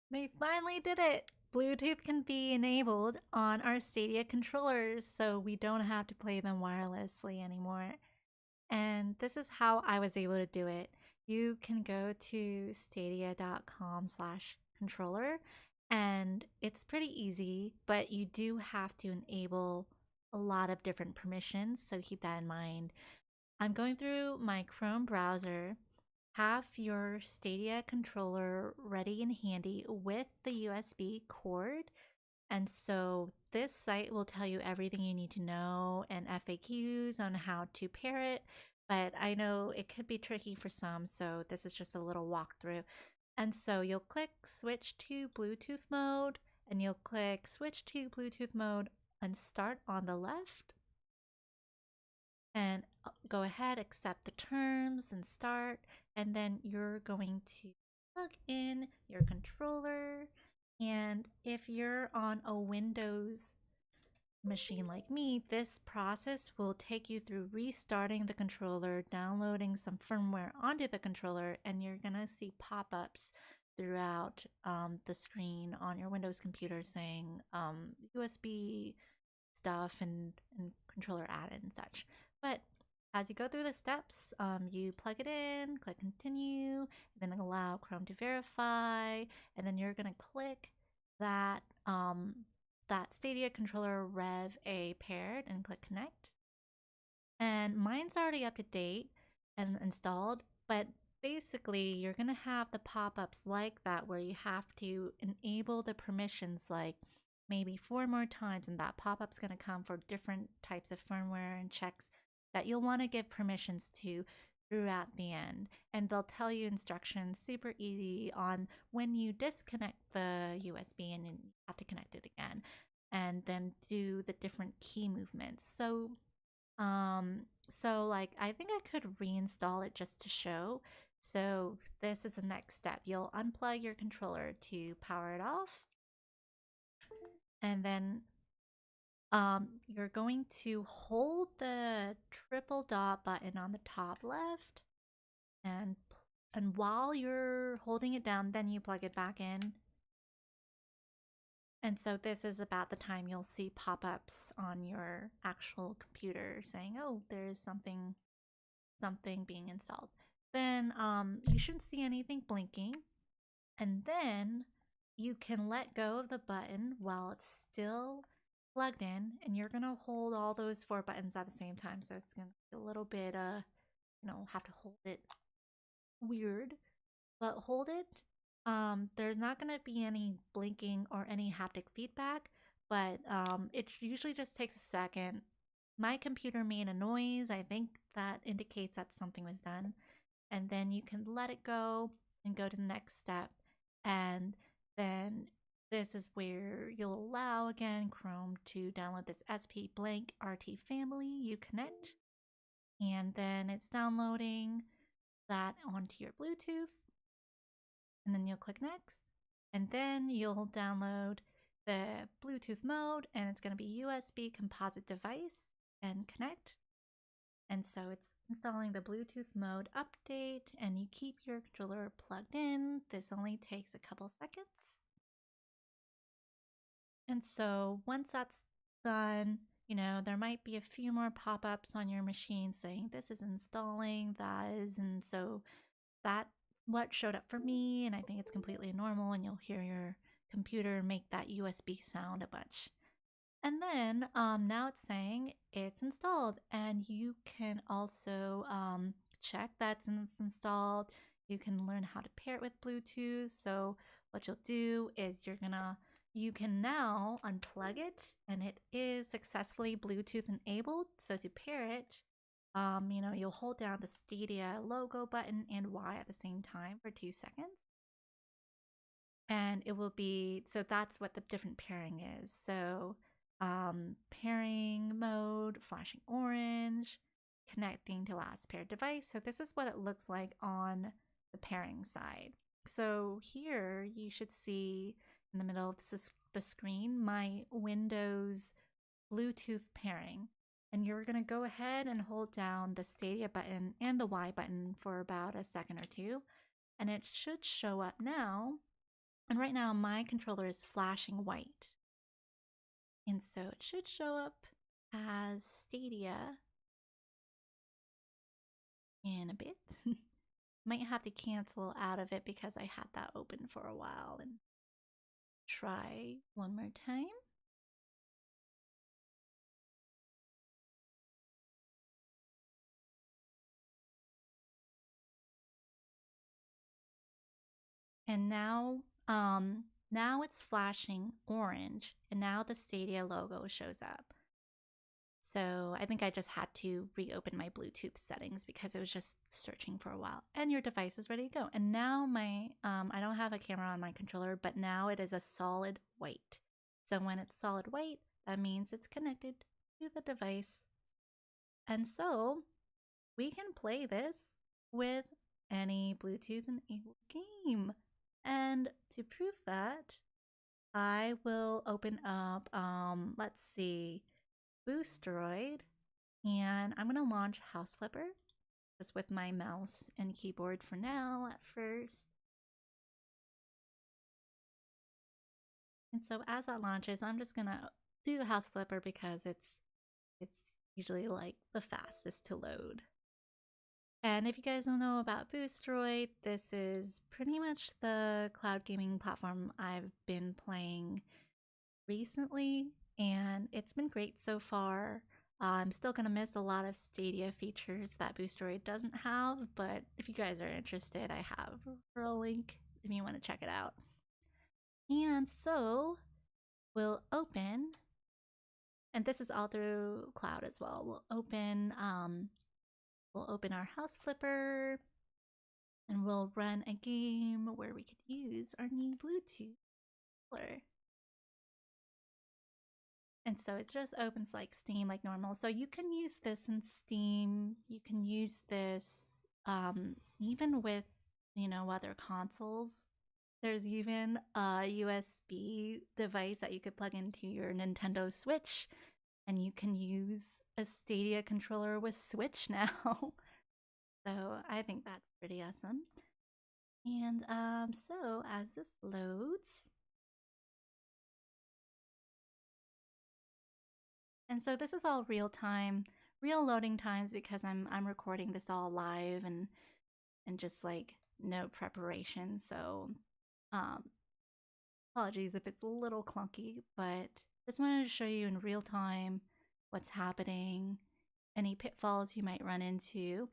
They finally did it! Bluetooth can be enabled on our Stadia controllers, so we don't have to play them wirelessly anymore. And this is how I was able to do it. You can go to stadia.com/controller, and it's pretty easy, but you do have to enable a lot of different permissions, so keep that in mind. I'm going through my Chrome browser. Have your Stadia controller ready and handy with the USB cord. And so this site will tell you everything you need to know and FAQs on how to pair it. But I know it could be tricky for some, so this is just a little walkthrough. And so you'll click switch to Bluetooth mode, and you'll click switch to Bluetooth mode and start on the left. And go ahead, accept the terms and start. And then you're going to plug in your controller. And if you're on a Windows machine like me, this process will take you through restarting the controller, downloading some firmware onto the controller, and you're gonna see pop-ups throughout the screen on your Windows computer saying USB stuff and controller added and such. But as you go through the steps, you plug it in, click continue, then allow Chrome to verify, and then you're gonna click that that Stadia controller Rev A paired and click connect. And mine's already up to date and installed, but basically you're gonna have the pop-ups like that where you have to enable the permissions like maybe 4 more times, and that pop-up's gonna come for different types of firmware and checks that you'll want to give permissions to throughout the end. And they'll tell you instructions super easy on when you disconnect the USB and you have to connect it again, and then do the different key movements. So like I think I could reinstall it just to show. So this is the next step. You'll unplug your controller to power it off, and then you're going to hold the triple dot button on the top left, and while you're holding it down, then you plug it back in. And so this is about the time you'll see pop-ups on your actual computer saying, "Oh, there's something being installed." Then you shouldn't see anything blinking, and then you can let go of the button while it's still plugged in, and you're gonna hold all those 4 buttons at the same time, so it's gonna be a little bit have to hold it weird, but hold it. There's not gonna be any blinking or any haptic feedback, but it usually just takes a second. My computer made a noise. I think that indicates that something was done. And then you can let it go and go to the next step. And then this is where you'll allow again Chrome to download this SP blank RT family. You connect, and then it's downloading that onto your Bluetooth, and then you'll click next, and then you'll download the Bluetooth mode, and it's going to be USB composite device and connect. And so it's installing the Bluetooth mode update, and you keep your controller plugged in. This only takes a couple seconds. And so once that's done, there might be a few more pop-ups on your machine saying this is installing, that is, and so that what showed up for me, and I think it's completely normal, and you'll hear your computer make that USB sound a bunch. And then now it's saying it's installed, and you can also check that it's installed. You can learn how to pair it with Bluetooth. So what you'll do is you can now unplug it, and it is successfully Bluetooth enabled. So to pair it, you'll hold down the Stadia logo button and Y at the same time for 2 seconds. And it will be, so that's what the different pairing is. So pairing mode, flashing orange, connecting to last paired device. So this is what it looks like on the pairing side. So here you should see in the middle of the screen my Windows Bluetooth pairing. And you're going to go ahead and hold down the Stadia button and the Y button for about a second or two. And it should show up now. And right now my controller is flashing white. And so it should show up as Stadia in a bit. Might have to cancel out of it because I had that open for a while and try one more time. And now it's flashing orange, and now the Stadia logo shows up. So I think I just had to reopen my Bluetooth settings because it was just searching for a while. And your device is ready to go. And now my I don't have a camera on my controller, but now it is a solid white. So when it's solid white, that means it's connected to the device. And so we can play this with any Bluetooth enabled game. And to prove that, I will open up, let's see, Boosteroid, and I'm gonna launch House Flipper just with my mouse and keyboard for now at first. And so as that launches, I'm just gonna do House Flipper because it's usually like the fastest to load. And if you guys don't know about Boosteroid, this is pretty much the cloud gaming platform I've been playing recently, and it's been great so far. I'm still going to miss a lot of Stadia features that Boosteroid doesn't have, but if you guys are interested, I have a referral link if you want to check it out. And so we'll open, and this is all through cloud as well. We'll open our House Flipper, and we'll run a game where we could use our new Bluetooth controller. And so it just opens like Steam like normal. So you can use this in Steam. You can use this even with, other consoles. There's even a USB device that you could plug into your Nintendo Switch, and you can use a Stadia controller with Switch now. So I think that's pretty awesome. And so as this loads, and so this is all real time, real loading times because I'm recording this all live and just like no preparation. So apologies if it's a little clunky, but just wanted to show you in real time what's happening, any pitfalls you might run into.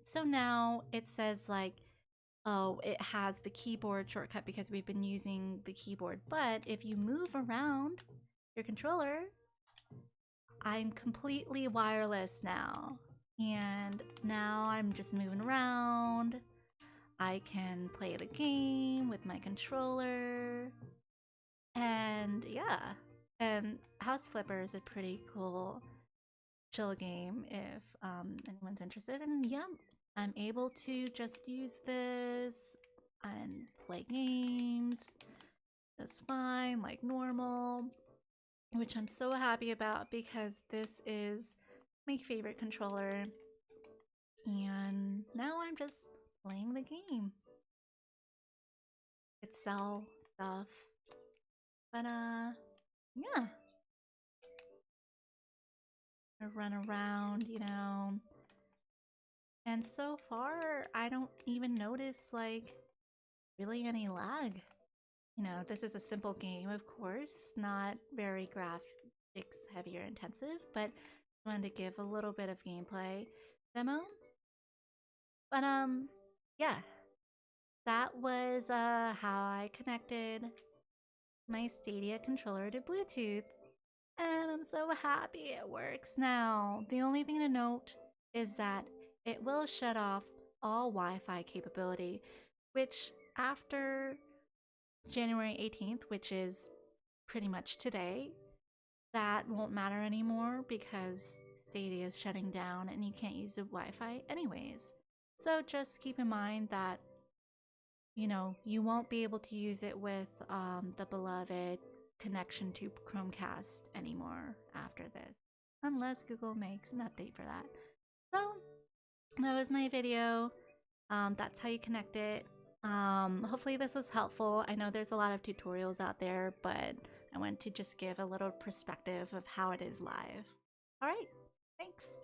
So now it says like, oh, it has the keyboard shortcut because we've been using the keyboard. But if you move around your controller, I'm completely wireless now. And now I'm just moving around. I can play the game with my controller. And yeah. And House Flipper is a pretty cool chill game if anyone's interested. And yeah, I'm able to just use this and play games just fine, like normal, which I'm so happy about because this is my favorite controller. And now I'm just playing the game. It's sell stuff. But yeah. I run around, And so far, I don't even notice like really any lag. This is a simple game, of course, not very graphics heavy or intensive, but I wanted to give a little bit of gameplay demo. But yeah, that was how I connected my Stadia controller to Bluetooth, and I'm so happy it works now. The only thing to note is that it will shut off all Wi-Fi capability, which after January 18th, which is pretty much today, that won't matter anymore because Stadia is shutting down and you can't use the Wi-Fi anyways. So just keep in mind that, you won't be able to use it with the beloved connection to Chromecast anymore after this, unless Google makes an update for that. So that was my video. That's how you connect it. Hopefully this was helpful. I know there's a lot of tutorials out there, but I want to just give a little perspective of how it is live. All right, thanks.